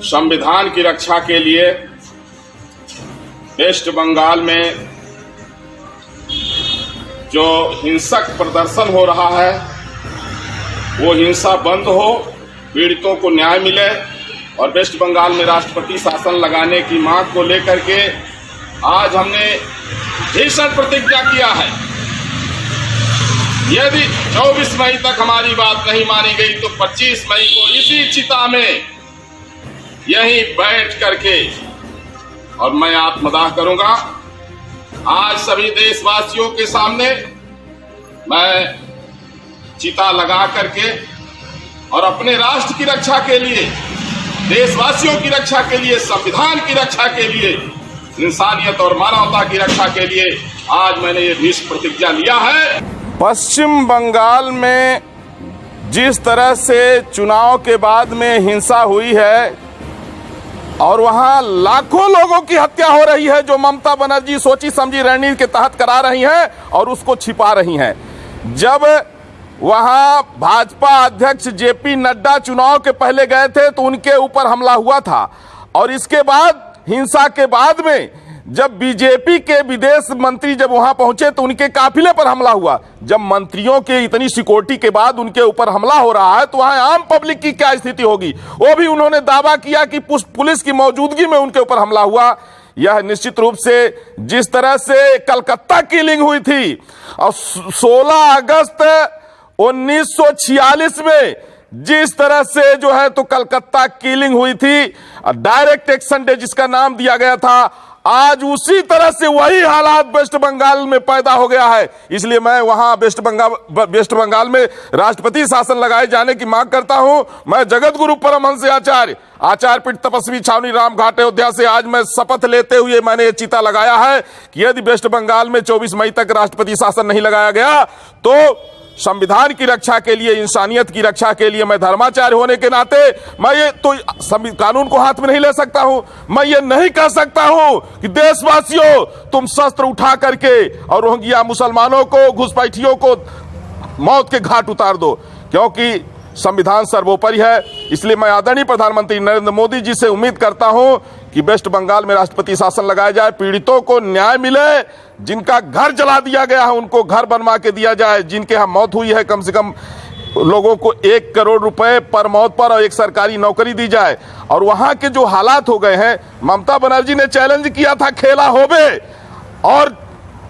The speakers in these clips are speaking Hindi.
संविधान की रक्षा के लिए वेस्ट बंगाल में जो हिंसक प्रदर्शन हो रहा है वो हिंसा बंद हो, पीड़ितों को न्याय मिले और वेस्ट बंगाल में राष्ट्रपति शासन लगाने की मांग को लेकर के आज हमने भीषण प्रतिज्ञा किया है। यदि 24 मई तक हमारी बात नहीं मानी गई तो 25 मई को इसी चिता में यहीं बैठ करके और मैं आत्मदाह करूंगा। आज सभी देशवासियों के सामने मैं चिता लगा करके और अपने राष्ट्र की रक्षा के लिए, देशवासियों की रक्षा के लिए, संविधान की रक्षा के लिए, इंसानियत और मानवता की रक्षा के लिए आज मैंने ये भीष्म प्रतिज्ञा लिया है। पश्चिम बंगाल में जिस तरह से चुनाव के बाद में हिंसा हुई है और वहां लाखों लोगों की हत्या हो रही है जो ममता बनर्जी सोची समझी रणनीति के तहत करा रही हैं और उसको छिपा रही हैं। जब वहां भाजपा अध्यक्ष जेपी नड्डा चुनाव के पहले गए थे तो उनके ऊपर हमला हुआ था और इसके बाद हिंसा के बाद में जब बीजेपी के विदेश मंत्री जब वहां पहुंचे तो उनके काफिले पर हमला हुआ। जब मंत्रियों के इतनी सिक्योरिटी के बाद उनके ऊपर हमला हो रहा है तो वहां आम पब्लिक की क्या स्थिति होगी। वो भी उन्होंने दावा किया कि पुलिस की मौजूदगी में उनके ऊपर हमला हुआ। यह निश्चित रूप से जिस तरह से कलकत्ता किलिंग हुई थी और 16 अगस्त 1946 में जिस तरह से जो है तो कलकत्ता किलिंग हुई थी, डायरेक्ट एक्शन डे जिसका नाम दिया गया था, आज उसी तरह से वही हालात वेस्ट बंगाल में पैदा हो गया है। इसलिए मैं वहां वेस्ट बंगाल में राष्ट्रपति शासन लगाए जाने की मांग करता हूं। मैं जगत गुरु परमहंस आचार्य पीठ तपस्वी छावनी राम घाट अयोध्या से आज मैं शपथ लेते हुए मैंने ये चिता लगाया है कि यदि वेस्ट बंगाल में 24 मई तक राष्ट्रपति शासन नहीं लगाया गया तो संविधान की रक्षा के लिए, इंसानियत की रक्षा के लिए, मैं धर्माचार्य होने के नाते मैं ये तो कानून को हाथ में नहीं ले सकता हूं। मैं ये नहीं कह सकता हूं कि देशवासियों तुम शस्त्र उठा करके और रोहिंग्या मुसलमानों को, घुसपैठियों को मौत के घाट उतार दो, क्योंकि संविधान सर्वोपरि है। इसलिए मैं आदरणीय प्रधानमंत्री नरेंद्र मोदी जी से उम्मीद करता हूं कि वेस्ट बंगाल में राष्ट्रपति शासन लगाया जाए, पीड़ितों को न्याय मिले, जिनका घर जला दिया गया है उनको घर बनवा के दिया जाए, जिनके यहाँ मौत हुई है कम से कम लोगों को 1 करोड़ रुपए पर मौत पर और एक सरकारी नौकरी दी जाए। और वहां के जो हालात हो गए हैं, ममता बनर्जी ने चैलेंज किया था खेला होबे, और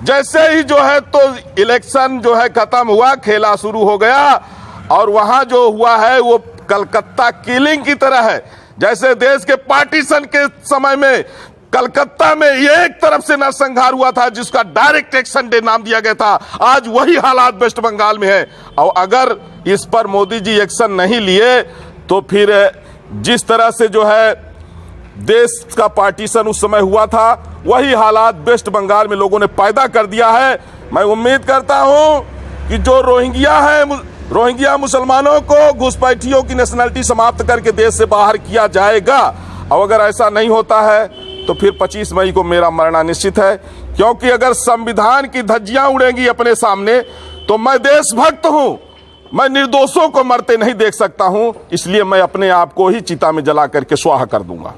जैसे ही जो है तो इलेक्शन जो है खत्म हुआ, खेला शुरू हो गया और वहां जो हुआ है वो कलकत्ता किलिंग की तरह है। जैसे देश के पार्टीशन के समय में कलकत्ता में एक तरफ से नरसंहार हुआ था जिसका डायरेक्ट एक्शन डे नाम दिया गया था, आज वही हालात वेस्ट बंगाल में है। और अगर इस पर मोदी जी एक्शन नहीं लिए तो फिर जिस तरह से जो है देश का पार्टीशन उस समय हुआ था वही हालात वेस्ट बंगाल में लोगों ने पैदा कर दिया है। मैं उम्मीद करता हूं कि जो रोहिंग्या मुसलमानों को, घुसपैठियों की नेशनलिटी समाप्त करके देश से बाहर किया जाएगा। और अगर ऐसा नहीं होता है तो फिर 25 मई को मेरा मरना निश्चित है, क्योंकि अगर संविधान की धज्जियां उड़ेंगी अपने सामने तो मैं देशभक्त हूं, मैं निर्दोषों को मरते नहीं देख सकता हूं। इसलिए मैं अपने आप को ही चिता में जला करके स्वाहा कर दूंगा।